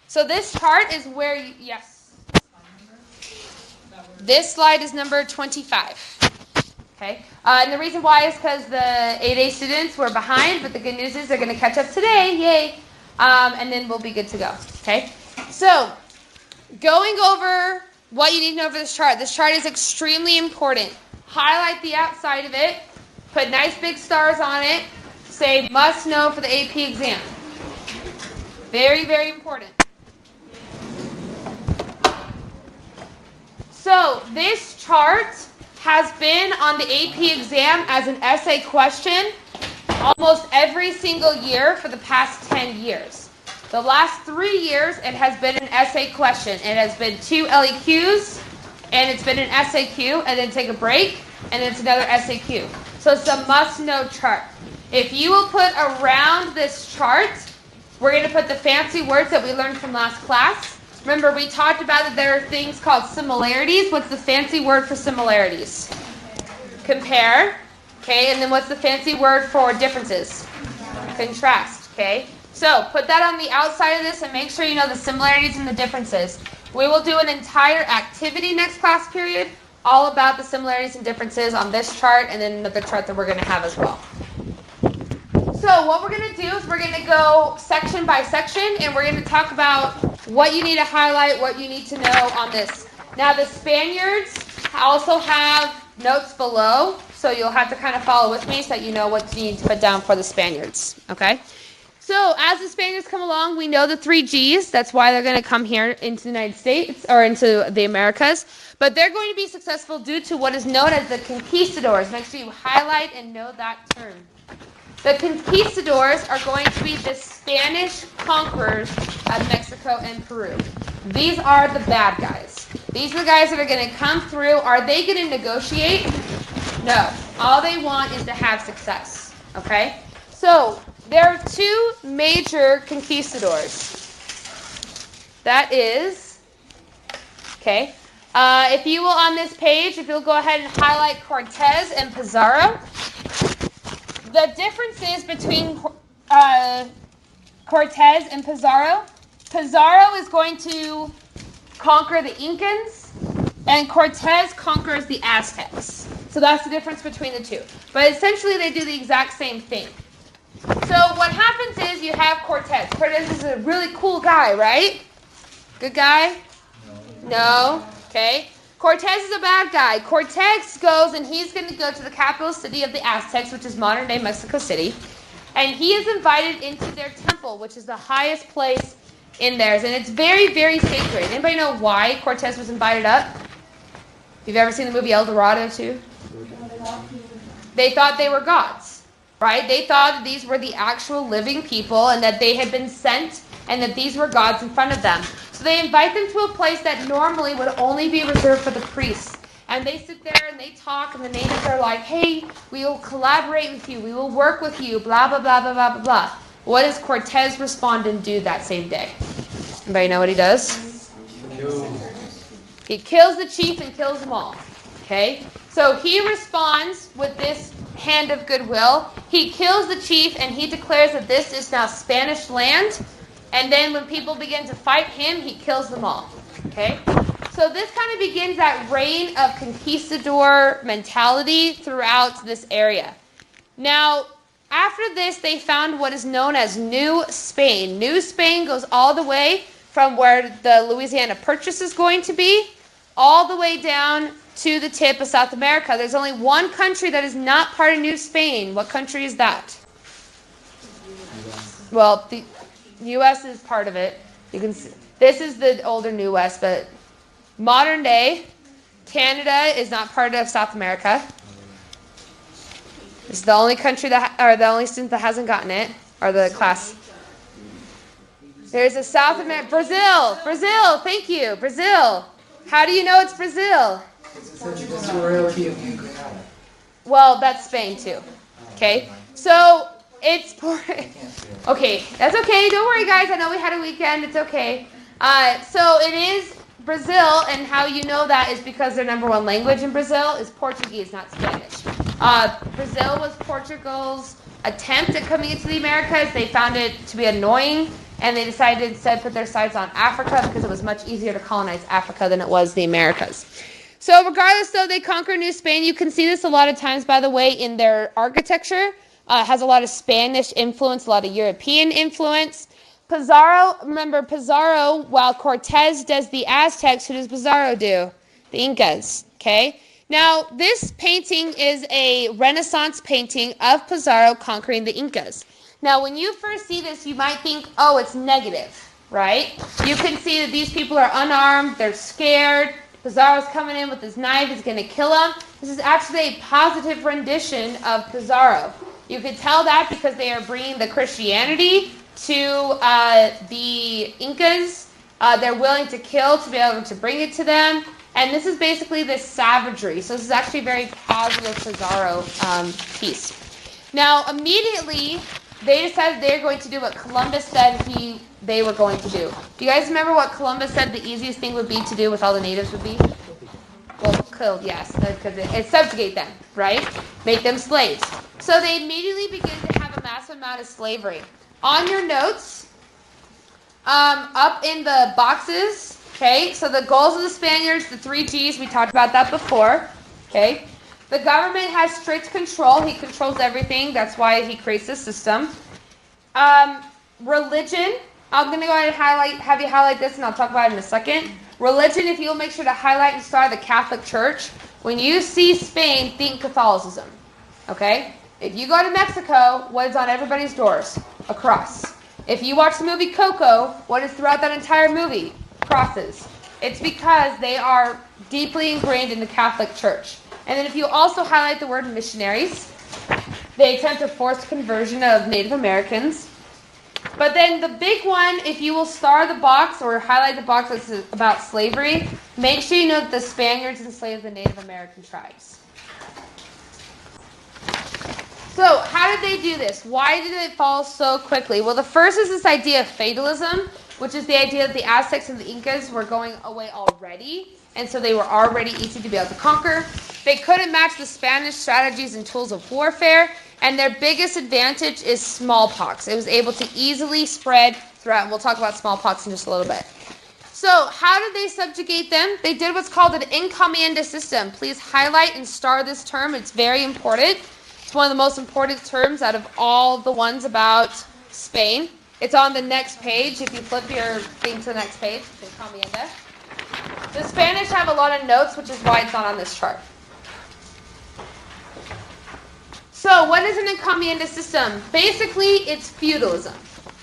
So this chart is where you, yes. This slide is number 25. Okay. And the reason why is because the 8A students were behind, but the good news is they're going to catch up today. Yay. And then we'll be good to go. Okay. So going over what you need to know for this chart. This chart is extremely important. Highlight the outside of it. Put nice big stars on it. Say must know for the AP exam. Very, very important. So this chart has been on the AP exam as an essay question almost every single year for the past 10 years. The last 3 years, it has been an essay question. It has been 2 LEQs, and it's been an essay Q, and then take a break, and it's another essay Q. So it's a must-know chart. If you will put around this chart, we're going to put the fancy words that we learned from last class. Remember, we talked about that there are things called similarities. What's the fancy word for similarities? Compare. Okay, and then what's the fancy word for differences? Contrast. Okay, so put that on the outside of this and make sure you know the similarities and the differences. We will do an entire activity next class period all about the similarities and differences on this chart and then another chart that we're going to have as well. So what we're going to do is we're going to go section by section and we're going to talk about what you need to highlight, what you need to know on this. Now the Spaniards also have notes below, so you'll have to kind of follow with me so that you know what you need to put down for the Spaniards. Okay? So as the Spaniards come along, we know the 3 Gs. That's why they're going to come here into the United States or into the Americas. But they're going to be successful due to what is known as the conquistadors. Make sure you highlight and know that term. The conquistadors are going to be the Spanish conquerors of Mexico and Peru. These are the bad guys. These are the guys that are going to come through. Are they going to negotiate? No. All they want is to have success. Okay? So there are 2 major conquistadors. That is, okay, if you will on this page, if you'll go ahead and highlight Cortez and Pizarro. The differences between Cortez and Pizarro. Pizarro is going to conquer the Incans, and Cortez conquers the Aztecs. So that's the difference between the 2. But essentially, they do the exact same thing. So what happens is you have Cortez. Cortez is a really cool guy, right? Good guy? No. Okay. Cortez is a bad guy. Cortez goes and he's going to go to the capital city of the Aztecs, which is modern-day Mexico City. And he is invited into their temple, which is the highest place in theirs. And it's very, very sacred. Anybody know why Cortez was invited up? If you've ever seen the movie El Dorado, too? They thought they were gods, right? They thought that these were the actual living people and that they had been sent and that these were gods in front of them. So they invite them to a place that normally would only be reserved for the priests. And they sit there and they talk, and the natives are like, hey, we will collaborate with you. We will work with you, blah, blah, blah, blah, blah, blah, blah. What does Cortez respond and do that same day? Anybody know what he does? He kills the chief and kills them all. Okay? So he responds with this hand of goodwill. He kills the chief, and he declares that this is now Spanish land. And then when people begin to fight him, he kills them all. Okay? So this kind of begins that reign of conquistador mentality throughout this area. Now, after this, they found what is known as New Spain. New Spain goes all the way from where the Louisiana Purchase is going to be, all the way down to the tip of South America. There's only one country that is not part of New Spain. What country is that? Well, the U.S. is part of it. You can see, this is the older New West, but modern day Canada is not part of South America. It's the only country or the only student that hasn't gotten it, or the class. There's a South America, Brazil. Thank you, Brazil. How do you know it's Brazil? It's a royalty of New Granada. Well, that's Spain too. Okay, so. It's okay. That's okay. Don't worry, guys. I know we had a weekend. It's okay. So it is Brazil, and how you know that is because their number 1 language in Brazil is Portuguese, not Spanish. Brazil was Portugal's attempt at coming into the Americas. They found it to be annoying and they decided to instead put their sights on Africa because it was much easier to colonize Africa than it was the Americas. So regardless, though, they conquer New Spain. You can see this a lot of times, by the way, in their architecture. It has a lot of Spanish influence, a lot of European influence. Pizarro, remember Pizarro, while Cortez does the Aztecs, who does Pizarro do? The Incas, okay? Now, this painting is a Renaissance painting of Pizarro conquering the Incas. Now, when you first see this, you might think, oh, it's negative, right? You can see that these people are unarmed, they're scared. Pizarro's coming in with his knife, he's going to kill them. This is actually a positive rendition of Pizarro. You can tell that because they are bringing the Christianity to the Incas. They're willing to kill to be able to bring it to them. And this is basically this savagery. So this is actually a very positive Pizarro piece. Now, immediately, they decided they're going to do what Columbus said they were going to do. Do you guys remember what Columbus said the easiest thing would be to do with all the natives would be? Well, killed, yes, because it subjugate them, right? Make them slaves. So they immediately begin to have a massive amount of slavery. On your notes, up in the boxes, okay, so the goals of the Spaniards, the 3 Gs, we talked about that before, okay? The government has strict control. He controls everything. That's why he creates this system. Religion, I'm going to go ahead and have you highlight this, and I'll talk about it in a second. Religion, if you'll make sure to highlight and star the Catholic Church. When you see Spain, think Catholicism, okay? If you go to Mexico, what is on everybody's doors? A cross. If you watch the movie Coco, what is throughout that entire movie? Crosses. It's because they are deeply ingrained in the Catholic Church. And then if you also highlight the word missionaries, they attempt a forced conversion of Native Americans. But then the big one, if you will star the box or highlight the box that's about slavery, make sure you know that the Spaniards enslaved the Native American tribes. So, how did they do this? Why did it fall so quickly? Well, the first is this idea of fatalism, which is the idea that the Aztecs and the Incas were going away already, and so they were already easy to be able to conquer. They couldn't match the Spanish strategies and tools of warfare, and their biggest advantage is smallpox. It was able to easily spread throughout, and we'll talk about smallpox in just a little bit. So, how did they subjugate them? They did what's called an encomienda system. Please highlight and star this term. It's very important. It's one of the most important terms out of all the ones about Spain. It's on the next page. If you flip your thing to the next page, it's encomienda. The Spanish have a lot of notes, which is why it's not on this chart. So, what is an encomienda system? Basically, it's feudalism.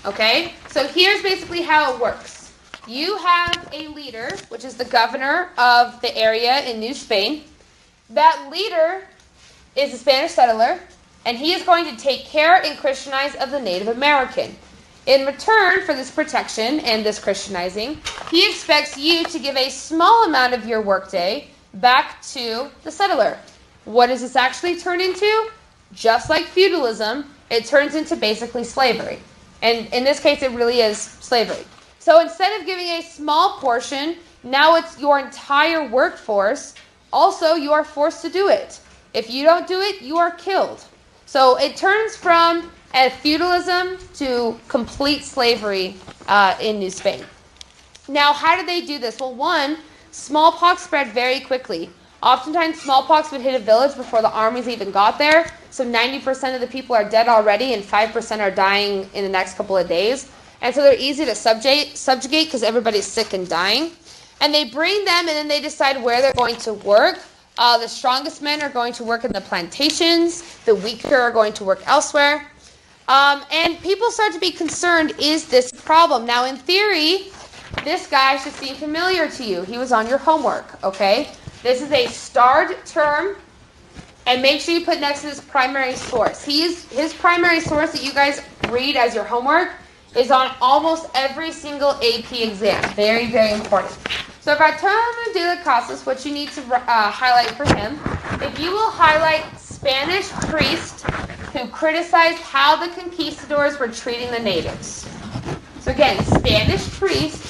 Okay? So, here's basically how it works. You have a leader, which is the governor of the area in New Spain. That leader is a Spanish settler, and he is going to take care and Christianize of the Native American. In return for this protection and this Christianizing, he expects you to give a small amount of your workday back to the settler. What does this actually turn into? Just like feudalism, it turns into basically slavery. And in this case, it really is slavery. So instead of giving a small portion, now it's your entire workforce. Also, you are forced to do it. If you don't do it, you are killed. So it turns from a feudalism to complete slavery in New Spain. Now, how did they do this? Well, one, smallpox spread very quickly. Oftentimes, smallpox would hit a village before the armies even got there. So 90% of the people are dead already, and 5% are dying in the next couple of days. And so they're easy to subjugate because everybody's sick and dying. And they bring them, and then they decide where they're going to work. The strongest men are going to work in the plantations. The weaker are going to work elsewhere. And people start to be concerned, is this a problem? Now, in theory, this guy should seem familiar to you. He was on your homework, okay? This is a starred term, and make sure you put next to his primary source. His primary source that you guys read as your homework is on almost every single AP exam. Very, very important. So Bartolomé de las Casas, what you need to highlight for him, if you will highlight Spanish priest who criticized how the conquistadors were treating the natives. So again, Spanish priest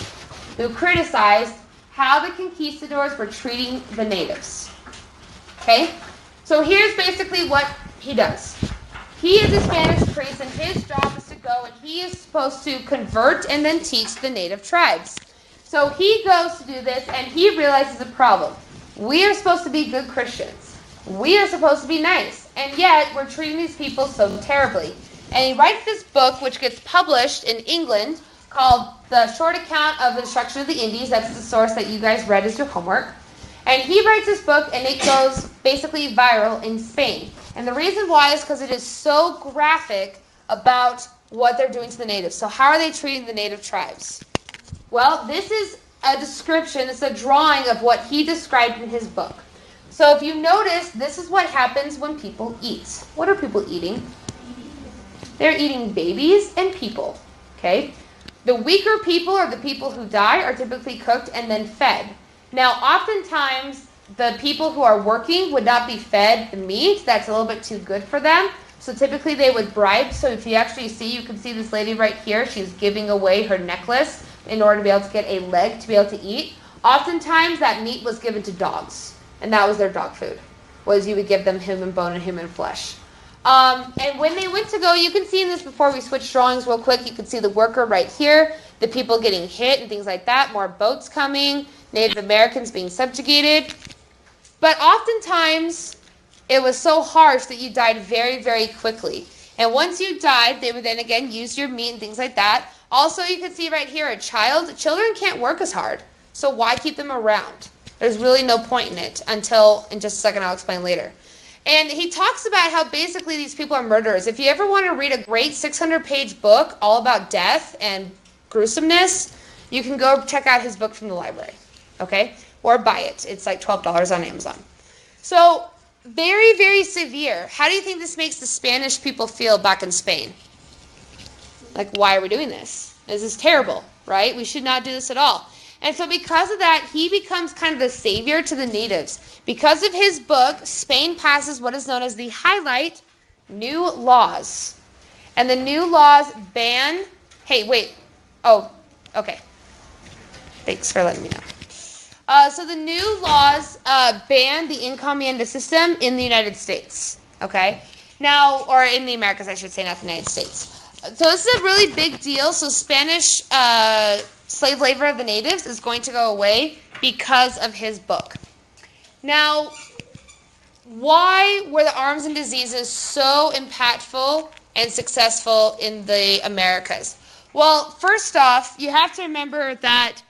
who criticized how the conquistadors were treating the natives. Okay? So here's basically what he does. He is a Spanish priest, and his job is to go and he is supposed to convert and then teach the native tribes. So he goes to do this and he realizes a problem. We are supposed to be good Christians. We are supposed to be nice. And yet we're treating these people so terribly. And he writes this book which gets published in England called The Short Account of the Destruction of the Indies. That's the source that you guys read as your homework. And he writes this book and it goes basically viral in Spain. And the reason why is because it is so graphic about what they're doing to the natives. So how are they treating the native tribes? Well, this is a description, it's a drawing of what he described in his book. So if you notice, this is what happens when people eat. What are people eating? They're eating babies and people, okay? The weaker people or the people who die are typically cooked and then fed. Now, oftentimes, the people who are working would not be fed the meat. That's a little bit too good for them. So typically they would bribe. So if you actually see, you can see this lady right here. She's giving away her necklace in order to be able to get a leg to be able to eat. Oftentimes that meat was given to dogs. And that was their dog food. Was you would give them human bone and human flesh. And when they went to go, you can see in this before we switch drawings real quick. You can see the worker right here. The people getting hit and things like that. More boats coming. Native Americans being subjugated. But oftentimes, it was so harsh that you died very, very quickly. And once you died, they would then again use your meat and things like that. Also, you can see right here a child. Children can't work as hard. So why keep them around? There's really no point in it until, in just a second, I'll explain later. And he talks about how basically these people are murderers. If you ever want to read a great 600-page book all about death and gruesomeness, you can go check out his book from the library. Okay? Or buy it. It's like $12 on Amazon. So, very, very severe. How do you think this makes the Spanish people feel back in Spain? Like, why are we doing this? This is terrible, right? We should not do this at all. And so because of that, he becomes kind of the savior to the natives. Because of his book, Spain passes what is known as the highlight new laws. And the new laws ban... Hey, wait. Oh, okay. Thanks for letting me know. So the new laws ban the encomienda system in the United States, okay? Now, or in the Americas, I should say, not the United States. So this is a really big deal. So Spanish slave labor of the natives is going to go away because of his book. Now, why were the arms and diseases so impactful and successful in the Americas? Well, first off, you have to remember that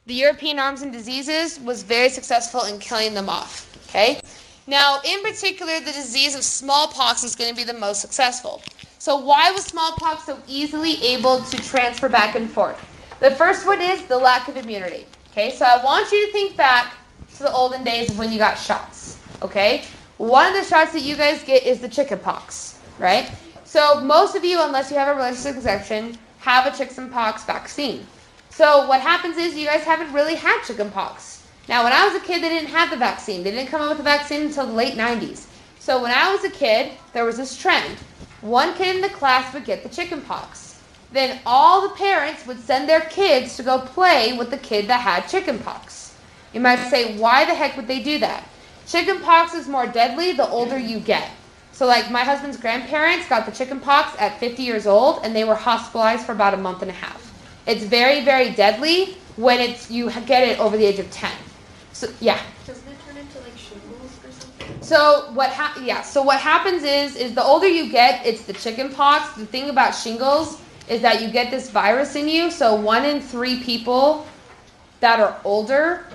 the European arms and diseases was very successful in killing them off, okay? Now, in particular, the disease of smallpox is going to be the most successful. So why was smallpox so easily able to transfer back and forth? The first one is the lack of immunity, okay? So I want you to think back to the olden days of when you got shots, okay? One of the shots that you guys get is the chicken pox, right? So most of you, unless you have a religious exemption, have a chicken pox vaccine. So what happens is you guys haven't really had chicken pox. Now, when I was a kid, they didn't have the vaccine. They didn't come up with the vaccine until the late 90s. So when I was a kid, there was this trend. One kid in the class would get the chicken pox. Then all the parents would send their kids to go play with the kid that had chicken pox. You might say, why the heck would they do that? Chicken pox is more deadly the older you get. So like my husband's grandparents got the chicken pox at 50 years old, and they were hospitalized for about a month and a half. It's very, very deadly when you get it over the age of 10. So, yeah. Doesn't it turn into like shingles or something? So what happens is the older you get, it's the chicken pox. The thing about shingles is that you get this virus in you. So 1 in 3 people that are older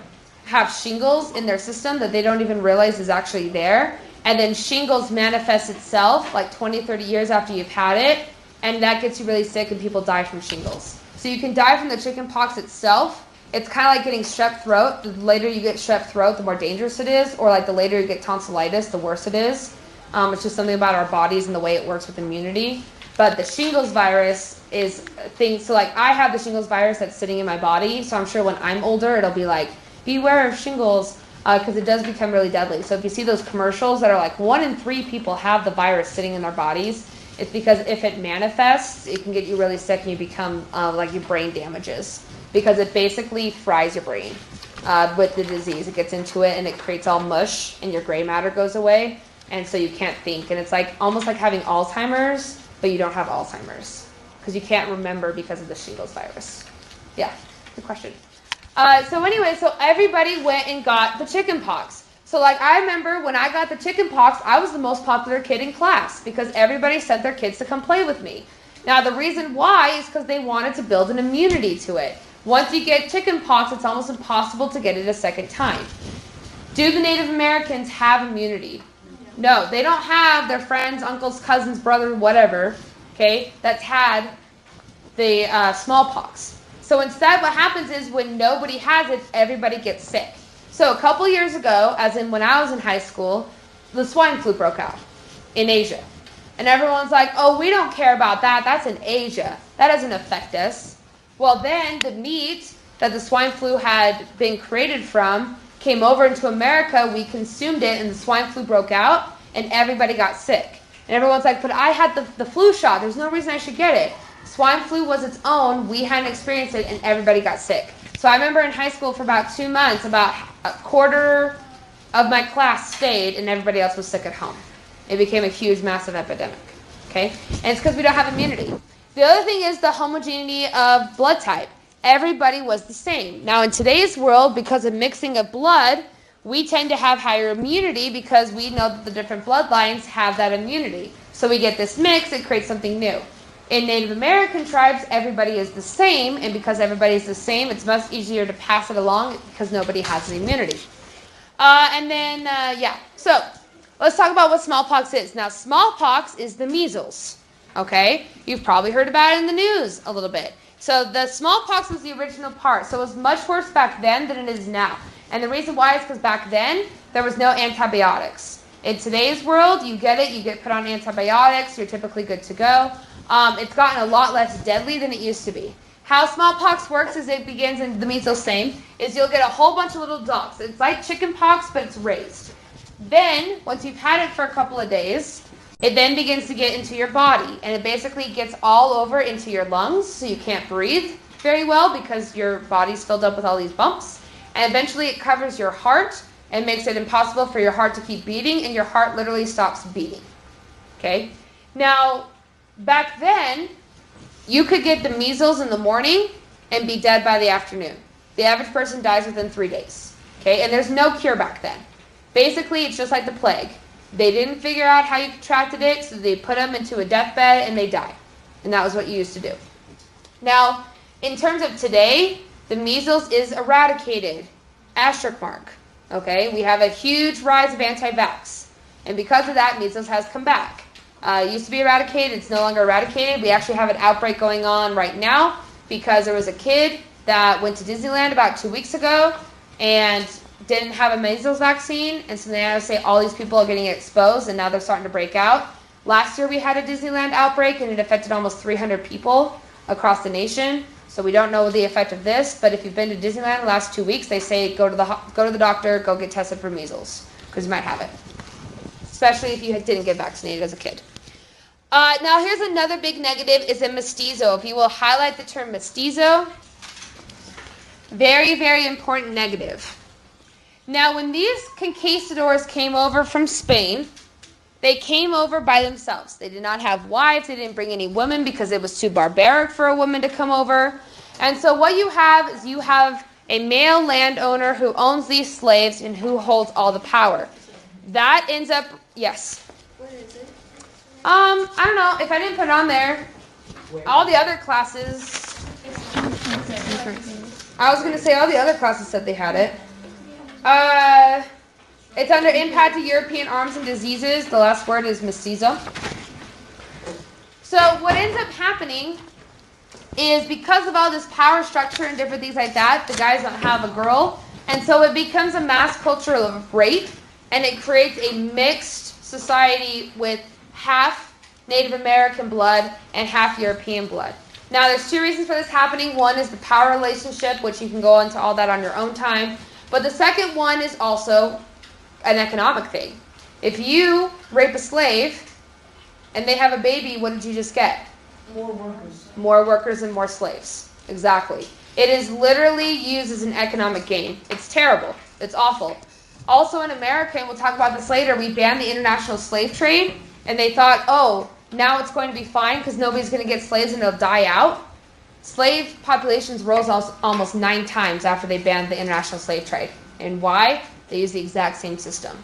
have shingles in their system that they don't even realize is actually there. And then shingles manifests itself like 20, 30 years after you've had it. And that gets you really sick and people die from shingles. So you can die from the chicken pox itself. It's kind of like getting strep throat. The later you get strep throat, the more dangerous it is. Or like the later you get tonsillitis, the worse it is. It's just something about our bodies and the way it works with immunity. But the shingles virus is a thing. So like I have the shingles virus that's sitting in my body. So I'm sure when I'm older, it'll be like, beware of shingles, because it does become really deadly. So if you see those commercials that are like 1 in 3 people have the virus sitting in their bodies, it's because if it manifests, it can get you really sick and you become like your brain damages, because it basically fries your brain with the disease. It gets into it and it creates all mush and your gray matter goes away, and so you can't think. And it's like almost like having Alzheimer's, but you don't have Alzheimer's. because you can't remember because of the shingles virus. Yeah, good question. So everybody went and got the chicken pox. So like I remember when I got the chicken pox, I was the most popular kid in class because everybody sent their kids to come play with me. Now the reason why is because they wanted to build an immunity to it. Once you get chicken pox, it's almost impossible to get it a second time. Do the Native Americans have immunity? No, they don't have their friends, uncles, cousins, brothers, whatever, okay, that's had the smallpox. So instead what happens is when nobody has it, everybody gets sick. So a couple years ago, as in when I was in high school, the swine flu broke out in Asia. And everyone's like, oh, we don't care about that. That's in Asia. That doesn't affect us. Well, then the meat that the swine flu had been created from came over into America. We consumed it, and the swine flu broke out, and everybody got sick. And everyone's like, but I had the flu shot. There's no reason I should get it. Swine flu was its own. We hadn't experienced it, and everybody got sick. So I remember in high school for about 2 months, about a quarter of my class stayed, and everybody else was sick at home. It became a huge, massive epidemic. Okay? And it's because we don't have immunity. The other thing is the homogeneity of blood type. Everybody was the same. Now, in today's world, because of mixing of blood, we tend to have higher immunity because we know that the different bloodlines have that immunity. So we get this mix, it creates something new. In Native American tribes, everybody is the same, and because everybody is the same, it's much easier to pass it along because nobody has the immunity. So let's talk about what smallpox is. Now, smallpox is the measles, okay? You've probably heard about it in the news a little bit. So the smallpox was the original part, so it was much worse back then than it is now. And the reason why is because back then, there was no antibiotics. In today's world, you get it, you get put on antibiotics, you're typically good to go. It's gotten a lot less deadly than it used to be. How smallpox works is it begins, and the measles same, is you'll get a whole bunch of little dots. It's like chicken pox, but it's raised. Then, once you've had it for a couple of days, it then begins to get into your body, and it basically gets all over into your lungs, so you can't breathe very well because your body's filled up with all these bumps. And eventually it covers your heart and makes it impossible for your heart to keep beating, and your heart literally stops beating. Okay? Now, back then, you could get the measles in the morning and be dead by the afternoon. The average person dies within 3 days. Okay? And there's no cure back then. Basically, it's just like the plague. They didn't figure out how you contracted it, so they put them into a deathbed and they die. And that was what you used to do. Now, in terms of today, the measles is eradicated. Asterisk mark. Okay? We have a huge rise of anti-vax. And because of that, measles has come back. It used to be eradicated. It's no longer eradicated. We actually have an outbreak going on right now because there was a kid that went to Disneyland about 2 weeks ago and didn't have a measles vaccine. And so now I say all these people are getting exposed, and now they're starting to break out. Last year we had a Disneyland outbreak, and it affected almost 300 people across the nation. So we don't know the effect of this, but if you've been to Disneyland the last 2 weeks, they say go to the doctor, go get tested for measles, because you might have it. Especially if you didn't get vaccinated as a kid. Now here's another big negative is a mestizo. If you will highlight the term mestizo, very, very important negative. Now when these conquistadors came over from Spain, they came over by themselves. They did not have wives. They didn't bring any women because it was too barbaric for a woman to come over. And so what you have is you have a male landowner who owns these slaves and who holds all the power. That ends up, yes. What is it? I don't know. If I didn't put it on there, all the other classes, I was going to say all the other classes said they had it. It's under impact of European arms and diseases. The last word is mestizo. So what ends up happening is because of all this power structure and different things like that, the guys don't have a girl. And so it becomes a mass culture of rape, and it creates a mixed society with half Native American blood and half European blood. Now, there's two reasons for this happening. One is the power relationship, which you can go into all that on your own time. But the second one is also an economic thing. If you rape a slave and they have a baby, what did you just get? More workers. More workers and more slaves. Exactly. It is literally used as an economic gain. It's terrible. It's awful. Also in America, and we'll talk about this later, we banned the international slave trade, and they thought, oh, Now it's going to be fine because nobody's going to get slaves and they'll die out. Slave populations rose almost 9 times after they banned the international slave trade. And why? They use the exact same system.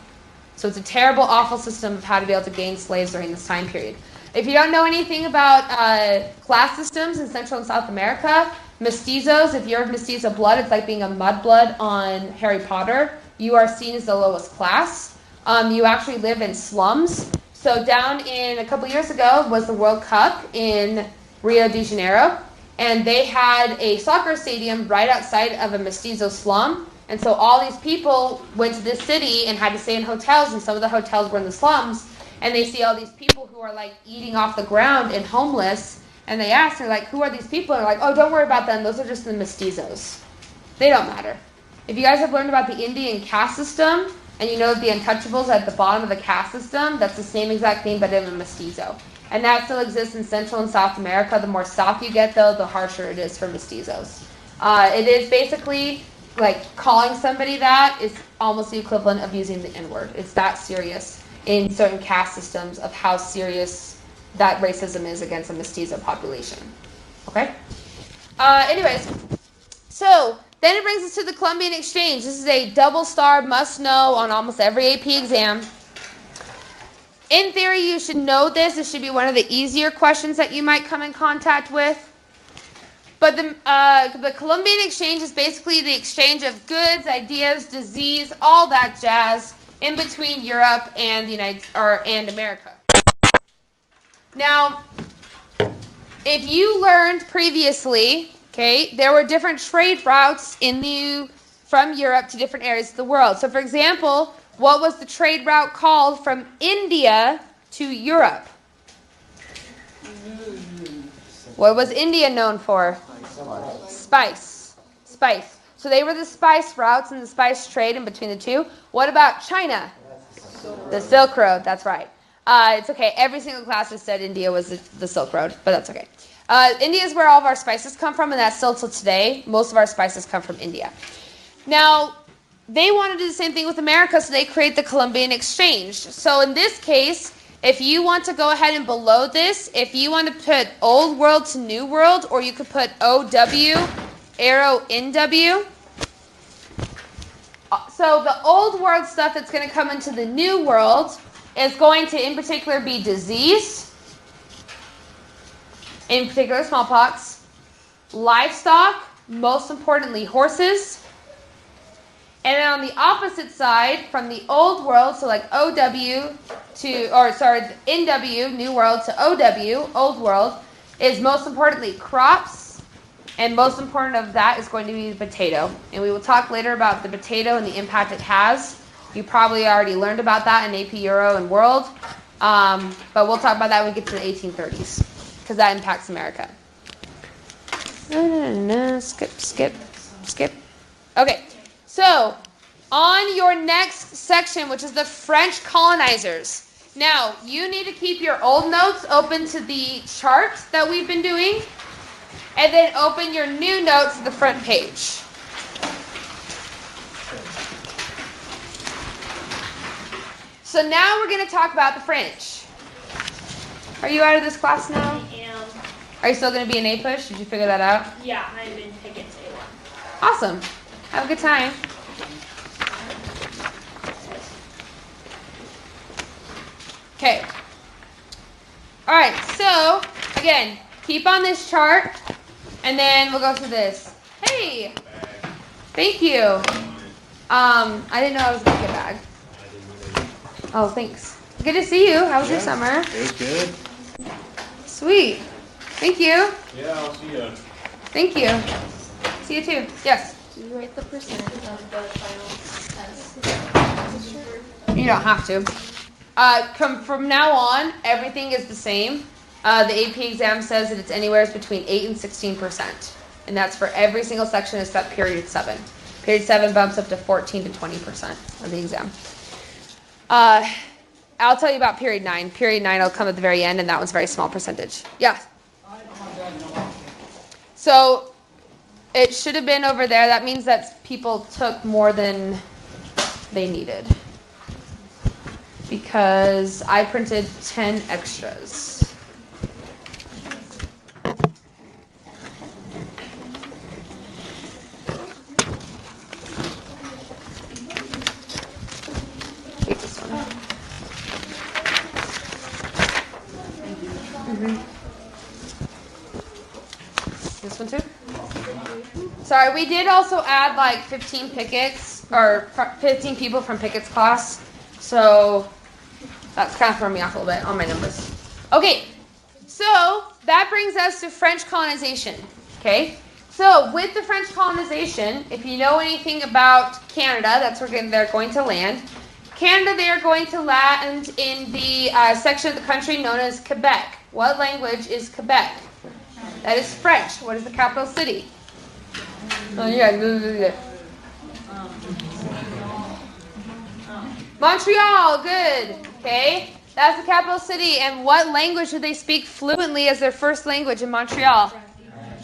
So it's a terrible, awful system of how to be able to gain slaves during this time period. If you don't know anything about class systems in Central and South America, mestizos, if you're of mestizo blood, it's like being a mudblood on Harry Potter. You are seen as the lowest class. You actually live in slums. So down in a couple years ago was the World Cup in Rio de Janeiro. And they had a soccer stadium right outside of a mestizo slum. And so all these people went to this city and had to stay in hotels, and some of the hotels were in the slums. And they see all these people who are like eating off the ground and homeless. And they ask, they're like, who are these people? And they're like, oh, don't worry about them. Those are just the mestizos. They don't matter. If you guys have learned about the Indian caste system, and you know that the untouchables are at the bottom of the caste system, that's the same exact thing, but in a mestizo. And that still exists in Central and South America. The more south you get, though, the harsher it is for mestizos. It is basically like calling somebody that is almost the equivalent of using the N-word. It's that serious in certain caste systems of how serious that racism is against a mestizo population. Okay? Anyways, so then it brings us to the Columbian Exchange. This is a double star must know on almost every AP exam. In theory, you should know this. This should be one of the easier questions that you might come in contact with. But the Columbian Exchange is basically the exchange of goods, ideas, disease, all that jazz in between Europe and and America. Now, if you learned previously, okay, there were different trade routes from Europe to different areas of the world. So, for example, what was the trade route called from India to Europe? What was India known for? Spice. So they were the spice routes and the spice trade in between the two. What about China? The Silk Road, that's right. It's okay. Every single class has said India was the Silk Road, but that's okay. India is where all of our spices come from, and that's still till today. Most of our spices come from India. Now, they want to do the same thing with America, so they create the Columbian Exchange. So in this case, if you want to go ahead and below this, if you want to put Old World to New World, or you could put OW, arrow NW. So the Old World stuff that's going to come into the New World is going to, in particular, be disease, in particular smallpox, livestock, most importantly horses. And then on the opposite side, from the Old World, so like NW, New World, to OW, Old World, is most importantly crops, and most important of that is going to be the potato. And we will talk later about the potato and the impact it has. You probably already learned about that in AP Euro and World, but we'll talk about that when we get to the 1830s, because that impacts America. Skip. Okay. So, on your next section, which is the French colonizers. Now, you need to keep your old notes open to the chart that we've been doing, and then open your new notes to the front page. So now we're going to talk about the French. Are you out of this class now? I am. Are you still going to be an A push? Did you figure that out? Yeah, I've been taking A1. Awesome. Have a good time. Okay. All right. So, again, keep on this chart, and then we'll go through this. Hey. Thank you. I didn't know I was going to get a bag. Oh, thanks. Good to see you. How was your summer? It was good. Sweet. Thank you. Yeah, I'll see you. Thank you. See you too. Yes. Do you write the percent of the final test? You don't have to. From now on, everything is the same. The AP exam says that it's anywhere between 8 and 16%. And that's for every single section except period 7. Period 7 bumps up to 14 to 20% of the exam. I'll tell you about period 9. Period 9 will come at the very end, and that one's a very small percentage. Yeah. So it should have been over there. That means that people took more than they needed, because I printed 10 extras. one too? Sorry, we did also add like 15 pickets, or 15 people from Pickett's class. So that's kind of throwing me off a little bit on my numbers. Okay, so that brings us to French colonization. Okay, so with the French colonization, if you know anything about Canada, that's where they're going to land. Canada, they are going to land in the section of the country known as Quebec. What language is Quebec? That is French. What is the capital city? Oh, yeah. Montreal, good. Okay, that's the capital city. And what language do they speak fluently as their first language in Montreal?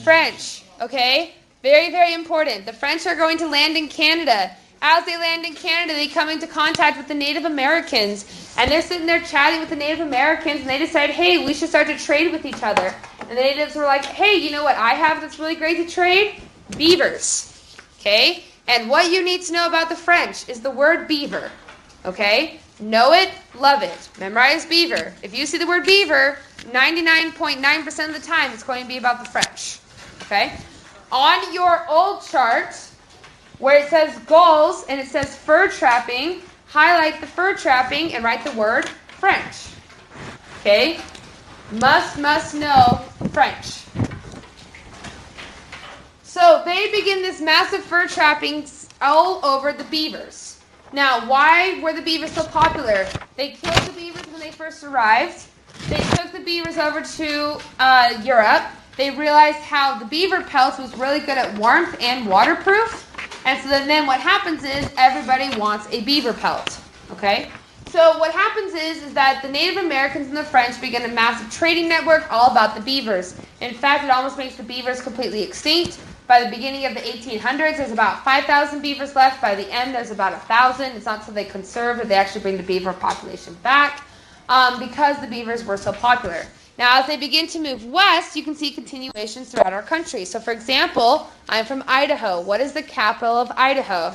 French. Okay, very, very important. The French are going to land in Canada. As they land in Canada, they come into contact with the Native Americans. And they're sitting there chatting with the Native Americans, and they decide, hey, we should start to trade with each other. And the natives were like, hey, you know what I have that's really great to trade? Beavers. Okay? And what you need to know about the French is the word beaver. Okay? Know it, love it. Memorize beaver. If you see the word beaver, 99.9% of the time it's going to be about the French. Okay? On your old chart, where it says gulls and it says fur trapping, highlight the fur trapping and write the word French. Okay? Must know French. So they begin this massive fur trapping all over the beavers. Now, why were the beavers so popular? They killed the beavers when they first arrived. They took the beavers over to Europe. They realized how the beaver pelts was really good at warmth and waterproof. And so then what happens is everybody wants a beaver pelt. Okay? So what happens is that the Native Americans and the French begin a massive trading network all about the beavers. In fact, it almost makes the beavers completely extinct. By the beginning of the 1800s, there's about 5,000 beavers left. By the end, there's about 1,000. It's not until they conserve that they actually bring the beaver population back because the beavers were so popular. Now, as they begin to move west, you can see continuations throughout our country. So, for example, I'm from Idaho. What is the capital of Idaho?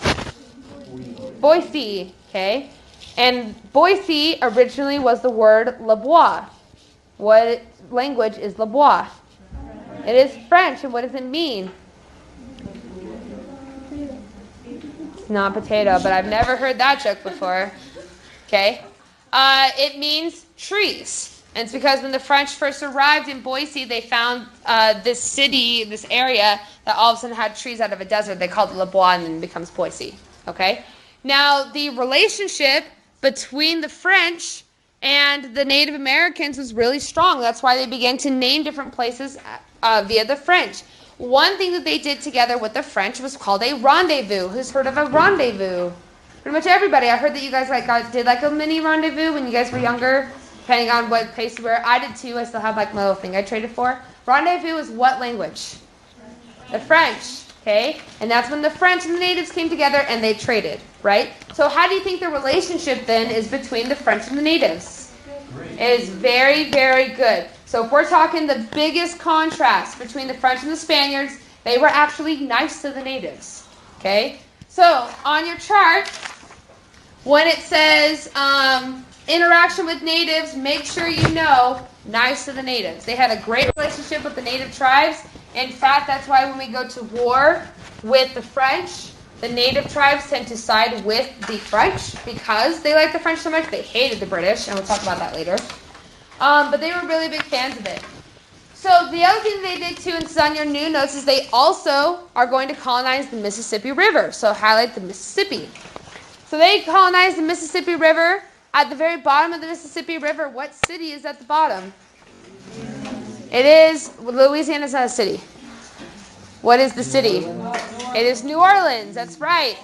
Boise, okay? And Boise originally was the word Le Bois. What language is Le Bois? It is French, and what does it mean? It's not potato, but I've never heard that joke before. Okay? It means trees. And it's because when the French first arrived in Boise, they found this city, this area, that all of a sudden had trees out of a desert. They called it Le Bois, and then it becomes Boise. Okay? Now, the relationship between the French and the Native Americans was really strong. That's why they began to name different places via the French. One thing that they did together with the French was called a rendezvous. Who's heard of a rendezvous? Pretty much everybody. I heard that you guys did a mini rendezvous when you guys were younger, depending on what place you were. I did too. I still have my little thing I traded for. Rendezvous is what language? The French. Okay? And that's when the French and the natives came together and they traded, right? So how do you think the relationship then is between the French and the natives? It is very, very good. So if we're talking the biggest contrast between the French and the Spaniards, they were actually nice to the natives. Okay? So on your chart, when it says interaction with natives, make sure you know nice to the natives. They had a great relationship with the native tribes. In fact, that's why when we go to war with the French, the native tribes tend to side with the French because they like the French so much. They hated the British, and we'll talk about that later. But they were really big fans of it. So the other thing they did too, and this is on your new notes, is they also are going to colonize the Mississippi River. So highlight the Mississippi. So they colonized the Mississippi River. At the very bottom of the Mississippi River, what city is at the bottom? It is, Louisiana is not a city. What is the city? It is New Orleans, that's right.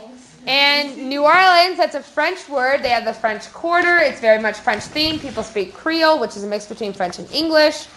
And New Orleans, that's a French word. They have the French Quarter. It's very much French themed. People speak Creole, which is a mix between French and English.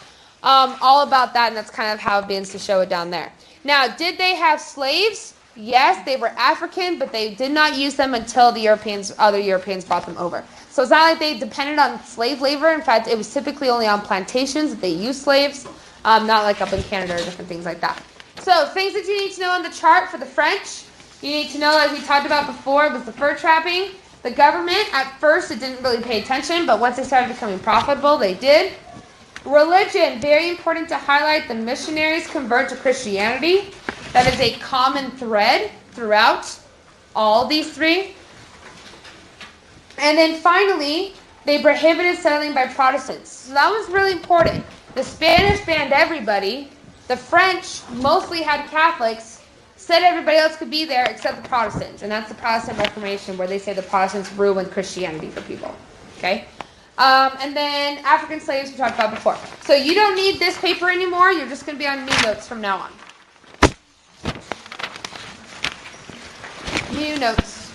All about that, and that's kind of how it begins to show it down there. Now, did they have slaves? Yes, they were African, but they did not use them until the other Europeans brought them over. So it's not like they depended on slave labor. In fact, it was typically only on plantations that they used slaves, not like up in Canada or different things like that. So things that you need to know on the chart for the French, you need to know, like we talked about before, was the fur trapping. The government, at first, it didn't really pay attention, but once they started becoming profitable, they did. Religion, very important to highlight. The missionaries convert to Christianity. That is a common thread throughout all these three. And then finally, they prohibited settling by Protestants. So that was really important. The Spanish banned everybody. The French mostly had Catholics. Said everybody else could be there except the Protestants. And that's the Protestant Reformation, where they say the Protestants ruined Christianity for people. Okay? And then African slaves we talked about before. So you don't need this paper anymore. You're just going to be on new notes from now on. New notes.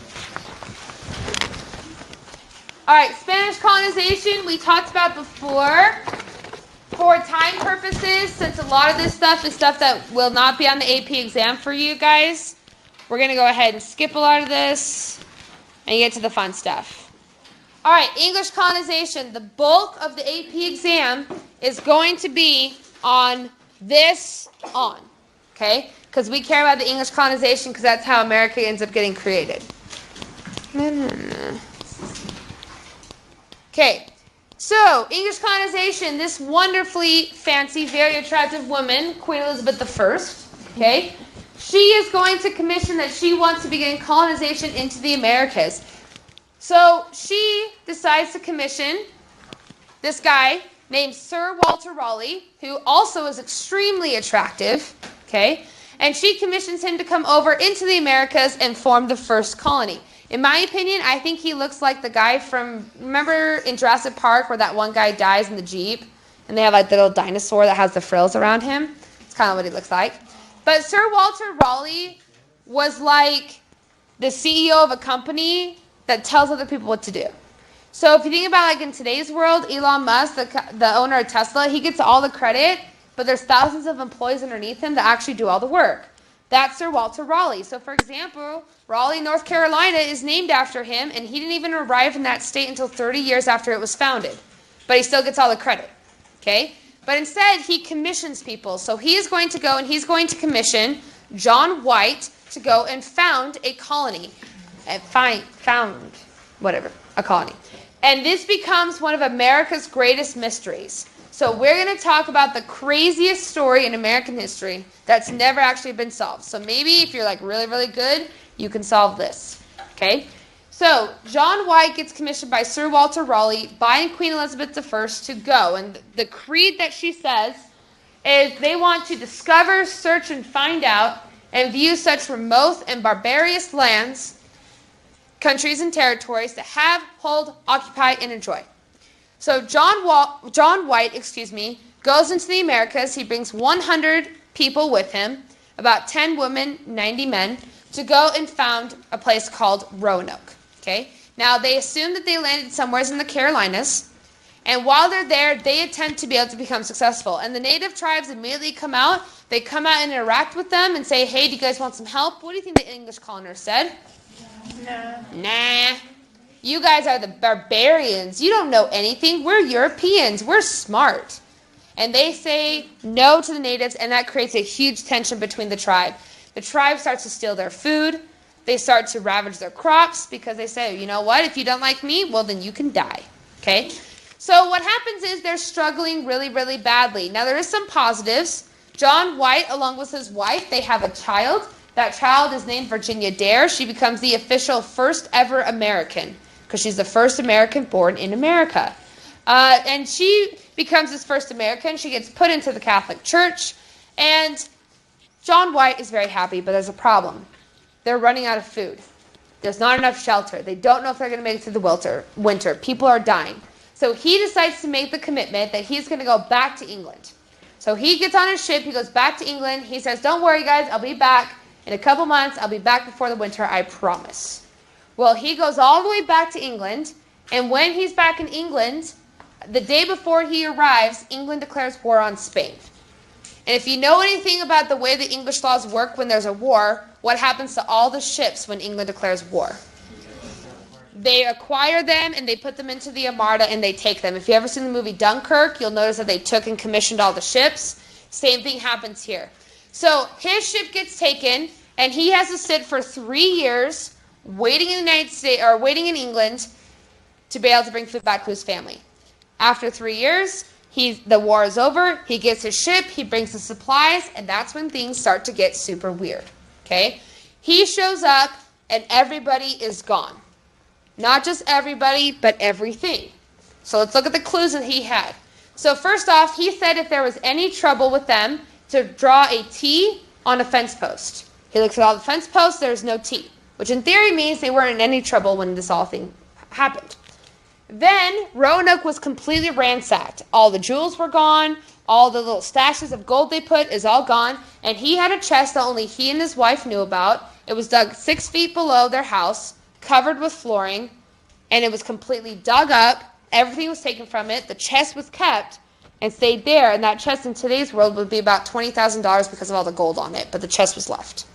All right, Spanish colonization we talked about before. For time purposes, since a lot of this stuff is stuff that will not be on the AP exam for you guys, we're going to go ahead and skip a lot of this and get to the fun stuff. All right, English colonization. The bulk of the AP exam is going to be on this on, okay? Because we care about the English colonization because that's how America ends up getting created. Okay, so English colonization, this wonderfully fancy, very attractive woman, Queen Elizabeth I, okay? She is going to commission that she wants to begin colonization into the Americas. So she decides to commission this guy named Sir Walter Raleigh, who also is extremely attractive, okay? And she commissions him to come over into the Americas and form the first colony. In my opinion, I think he looks like the guy from, remember in Jurassic Park where that one guy dies in the Jeep? And they have like the little dinosaur that has the frills around him? It's kind of what he looks like. But Sir Walter Raleigh was like the CEO of a company that tells other people what to do. So if you think about like in today's world, Elon Musk, the owner of Tesla, he gets all the credit, but there's thousands of employees underneath him that actually do all the work. That's Sir Walter Raleigh. So for example, Raleigh, North Carolina is named after him, and he didn't even arrive in that state until 30 years after it was founded. But he still gets all the credit, okay? But instead, he commissions people. So he is going to go and he's going to commission John White to go and found a colony. A colony. And this becomes one of America's greatest mysteries. So we're going to talk about the craziest story in American history that's never actually been solved. So maybe if you're like really, really good, you can solve this. Okay? So John White gets commissioned by Sir Walter Raleigh by Queen Elizabeth I to go. And the creed that she says is they want to discover, search, and find out and view such remote and barbarous lands, countries, and territories to have, hold, occupy, and enjoy. So John White, goes into the Americas. He brings 100 people with him, about 10 women, 90 men, to go and found a place called Roanoke. Okay? Now, they assume that they landed somewhere in the Carolinas, and while they're there, they attempt to be able to become successful. And the native tribes immediately come out. They come out and interact with them and say, hey, do you guys want some help? What do you think the English coloners said? Nah. You guys are the barbarians. You don't know anything. We're Europeans. We're smart. And they say no to the natives, and that creates a huge tension between the tribe. The tribe starts to steal their food. They start to ravage their crops because they say, you know what? If you don't like me, well, then you can die. Okay? So what happens is they're struggling really, really badly. Now, there is some positives. John White, along with his wife, they have a child. That child is named Virginia Dare. She becomes the official first ever American because she's the first American born in America. And she becomes this first American. She gets put into the Catholic Church. And John White is very happy, but there's a problem. They're running out of food. There's not enough shelter. They don't know if they're going to make it through the winter. People are dying. So he decides to make the commitment that he's going to go back to England. So he gets on his ship. He goes back to England. He says, don't worry, guys. I'll be back. In a couple months, I'll be back before the winter, I promise. Well, he goes all the way back to England, and when he's back in England, the day before he arrives, England declares war on Spain. And if you know anything about the way the English laws work when there's a war, what happens to all the ships when England declares war? They acquire them, and they put them into the Armada, and they take them. If you've ever seen the movie Dunkirk, you'll notice that they took and commissioned all the ships. Same thing happens here. So his ship gets taken, and he has to sit for 3 years waiting in the United States waiting in England to be able to bring food back to his family. After 3 years, The war is over. He gets his ship. He brings the supplies. And that's when things start to get super weird. Okay? He shows up and everybody is gone. Not just everybody, but everything. So let's look at the clues that he had. So first off, he said if there was any trouble with them, to draw a T on a fence post. He looks at all the fence posts, there's no T, which in theory means they weren't in any trouble when this all thing happened. Then Roanoke was completely ransacked. All the jewels were gone. All the little stashes of gold they put is all gone. And he had a chest that only he and his wife knew about. It was dug 6 feet below their house, covered with flooring, and it was completely dug up. Everything was taken from it. The chest was kept and stayed there. And that chest in today's world would be about $20,000 because of all the gold on it. But the chest was left.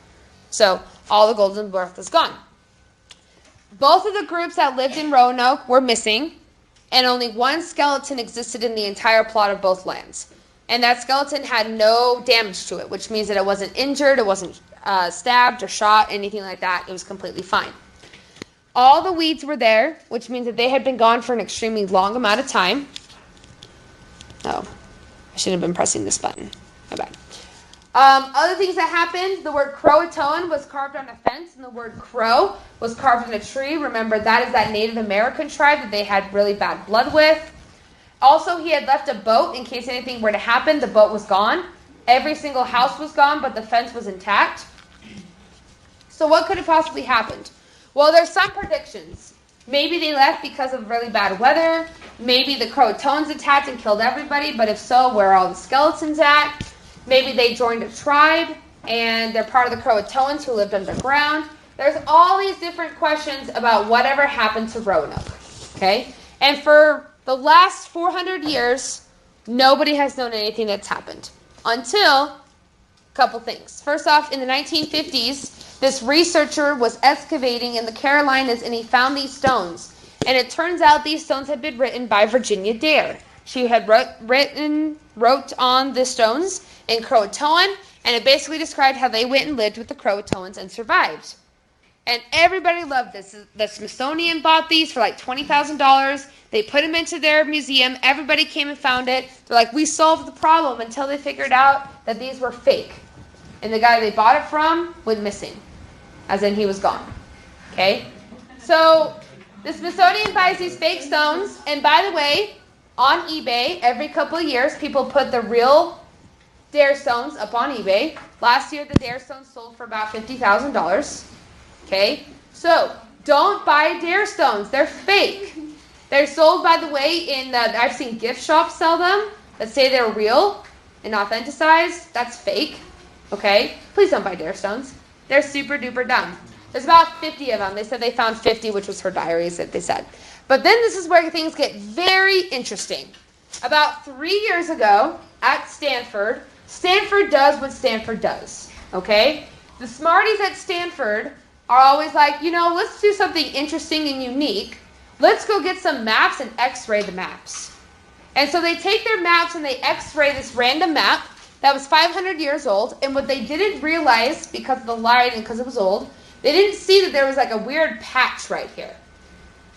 So all the gold and worth is gone. Both of the groups that lived in Roanoke were missing, and only one skeleton existed in the entire plot of both lands. And that skeleton had no damage to it, which means that it wasn't injured, it wasn't stabbed or shot, anything like that. It was completely fine. All the weeds were there, which means that they had been gone for an extremely long amount of time. Oh, I shouldn't have been pressing this button. My bad. Other things that happened, the word Croatoan was carved on a fence, and the word crow was carved in a tree. Remember, that is that Native American tribe that they had really bad blood with. Also, he had left a boat in case anything were to happen. The boat was gone. Every single house was gone, but the fence was intact. So what could have possibly happened? Well, there's some predictions. Maybe they left because of really bad weather. Maybe the Croatoans attacked and killed everybody, but if so, where are all the skeletons at? Maybe they joined a tribe, and they're part of the Croatoans who lived underground. There's all these different questions about whatever happened to Roanoke, okay? And for the last 400 years, nobody has known anything that's happened until a couple things. First off, in the 1950s, this researcher was excavating in the Carolinas, and he found these stones. And it turns out these stones had been written by Virginia Dare. She had wrote on the stones in Croatoan, and it basically described how they went and lived with the Croatoans and survived. And everybody loved this. The Smithsonian bought these for like $20,000. They put them into their museum. Everybody came and found it. They're like, we solved the problem, until they figured out that these were fake. And the guy they bought it from went missing, as in he was gone. Okay? So the Smithsonian buys these fake stones, and by the way, on eBay, every couple of years, people put the real Dare stones up on eBay. Last year, the Dare stones sold for about $50,000. Okay? So, don't buy Dare stones. They're fake. They're sold, by the way, I've seen gift shops sell them that say they're real and authenticized. That's fake. Okay? Please don't buy Dare stones. They're super duper dumb. There's about 50 of them. They said they found 50, which was her diaries that they said. But then this is where things get very interesting. About 3 years ago at Stanford, Stanford does what Stanford does, okay? The smarties at Stanford are always like, let's do something interesting and unique. Let's go get some maps and x-ray the maps. And so they take their maps and they x-ray this random map that was 500 years old. And what they didn't realize, because of the light and because it was old, they didn't see that there was like a weird patch right here.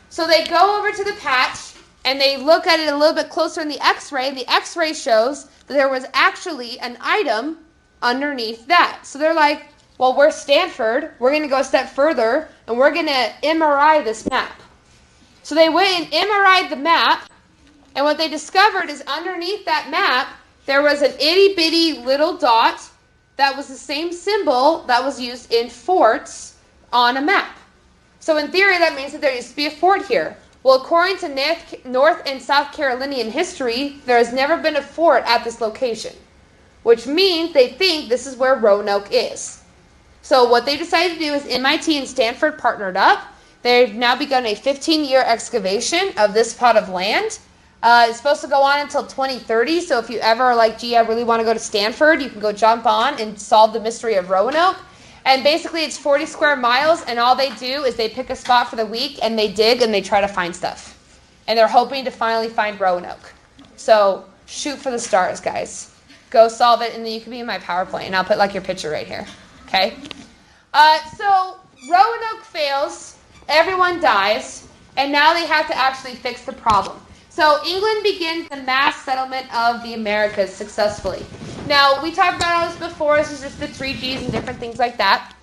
So they go over to the patch, and they look at it a little bit closer in the x-ray, and the x-ray shows that there was actually an item underneath that. So they're like, well, we're Stanford. We're going to go a step further, and we're going to MRI this map. So they went and MRI'd the map, and what they discovered is underneath that map, there was an itty-bitty little dot that was the same symbol that was used in forts on a map. So in theory, that means that there used to be a fort here. Well, according to North and South Carolinian history, there has never been a fort at this location, which means they think this is where Roanoke is. So what they decided to do is MIT and Stanford partnered up. They've now begun a 15-year excavation of this plot of land. It's supposed to go on until 2030, so if you ever are like, gee, I really want to go to Stanford, you can go jump on and solve the mystery of Roanoke. And basically it's 40 square miles, and all they do is they pick a spot for the week, and they dig, and they try to find stuff. And they're hoping to finally find Roanoke. So shoot for the stars, guys. Go solve it, and then you can be in my PowerPoint, and I'll put like your picture right here. Okay? So Roanoke fails, everyone dies, and now they have to actually fix the problem. So England begins the mass settlement of the Americas successfully. Now, we talked about all this before. This is just the 3Gs and different things like that.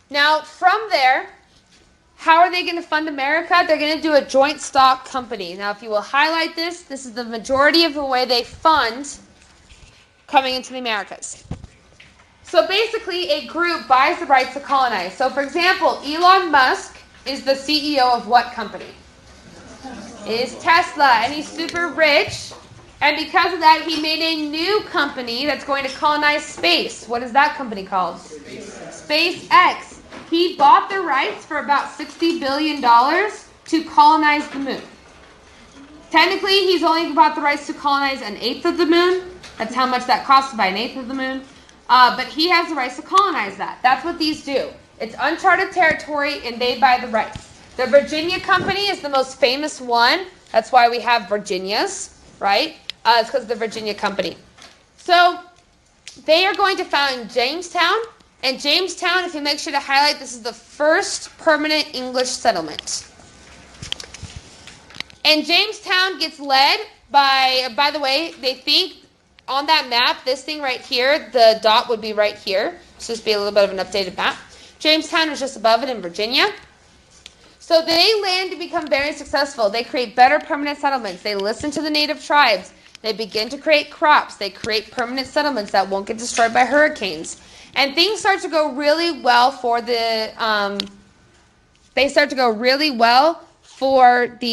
Now, from there, how are they going to fund America? They're going to do a joint stock company. Now, if you will highlight this, this is the majority of the way they fund coming into the Americas. So basically, a group buys the rights to colonize. So, for example, Elon Musk is the CEO of what company? It is Tesla, and he's super rich. And because of that, he made a new company that's going to colonize space. What is that company called? SpaceX. He bought the rights for about $60 billion to colonize the moon. Technically, he's only bought the rights to colonize an eighth of the moon. That's how much that costs to buy an eighth of the moon. But he has the rights to colonize that. That's what these do. It's uncharted territory, and they buy the rights. The Virginia Company is the most famous one. That's why we have Virginias, right? It's because of the Virginia Company. So they are going to found Jamestown. And Jamestown, if you make sure to highlight, this is the first permanent English settlement. And Jamestown gets led by the way, they think on that map, this thing right here, the dot would be right here. So this would be a little bit of an updated map. Jamestown is just above it in Virginia. So they land to become very successful. They create better permanent settlements. They listen to the native tribes. They begin to create crops. They create permanent settlements that won't get destroyed by hurricanes. And things start to go really well for the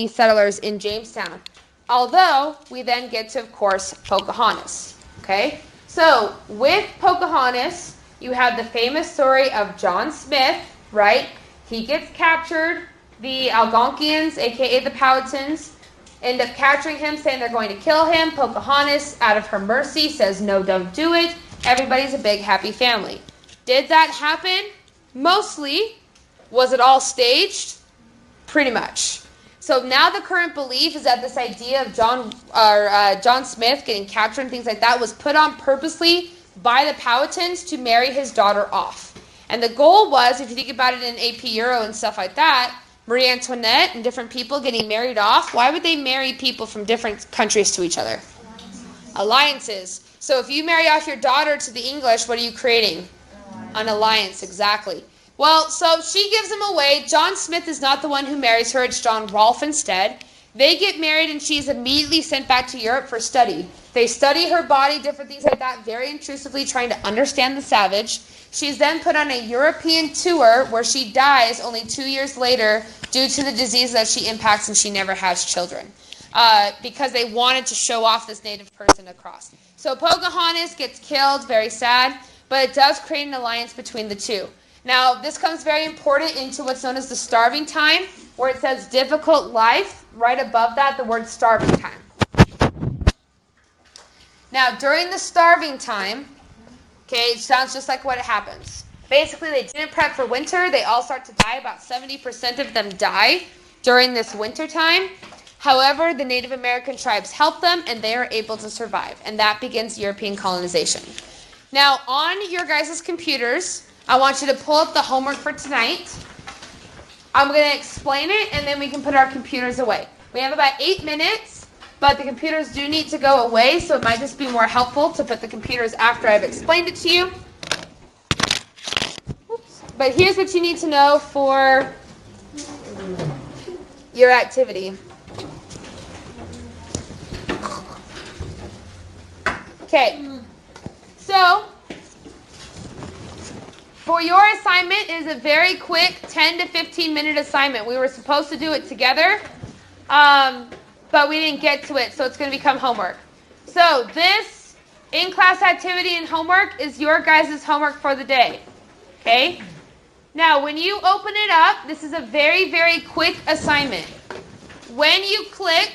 settlers in Jamestown. Although we then get to, of course, Pocahontas. Okay? So with Pocahontas, you have the famous story of John Smith, right? He gets captured. The Algonquians, a.k.a. the Powhatans, end up capturing him, saying they're going to kill him. Pocahontas, out of her mercy, says, no, don't do it. Everybody's a big, happy family. Did that happen? Mostly. Was it all staged? Pretty much. So now the current belief is that this idea of John Smith getting captured and things like that was put on purposely by the Powhatans to marry his daughter off. And the goal was, if you think about it in AP Euro and stuff like that, Marie Antoinette and different people getting married off, why would they marry people from different countries to each other? Alliances. So if you marry off your daughter to the English, what are you creating? An alliance, exactly. Well, so she gives him away. John Smith is not the one who marries her. It's John Rolfe instead. They get married, and she's immediately sent back to Europe for study. They study her body, different things like that, very intrusively trying to understand the savage. She's then put on a European tour where she dies only 2 years later due to the disease that she impacts, and she never has children. Because they wanted to show off this native person across. So Pocahontas gets killed, very sad, but it does create an alliance between the two. Now, this comes very important into what's known as the starving time, where it says difficult life. Right above that, the word starving time. Now, during the starving time, okay, it sounds just like what happens. Basically, they didn't prep for winter. They all start to die. About 70% of them die during this winter time. However, the Native American tribes help them, and they are able to survive. And that begins European colonization. Now, on your guys' computers, I want you to pull up the homework for tonight. I'm going to explain it, and then we can put our computers away. We have about 8 minutes, but the computers do need to go away, so it might just be more helpful to put the computers after I've explained it to you. Oops. But here's what you need to know for your activity. Okay, so for your assignment, it is a very quick 10 to 15 minute assignment. We were supposed to do it together, but we didn't get to it, so it's going to become homework. So this in-class activity and homework is your guys' homework for the day. Okay? Now, when you open it up, this is a very, very quick assignment. When you click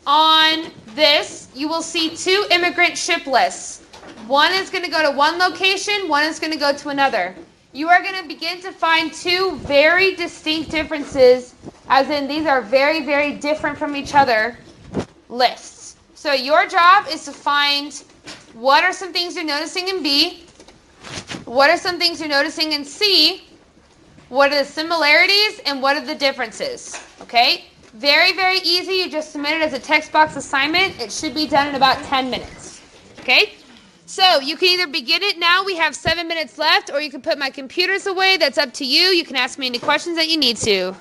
on this, you will see 2 immigrant ship lists. One is going to go to one location, one is going to go to another. You are going to begin to find 2 very distinct differences, as in these are very, very different from each other lists. So your job is to find what are some things you're noticing in B, what are some things you're noticing in C, what are the similarities, and what are the differences. Okay? Very, very easy. You just submit it as a text box assignment. It should be done in about 10 minutes. Okay? So you can either begin it now. We have 7 minutes left, or you can put my computers away. That's up to you. You can ask me any questions that you need to.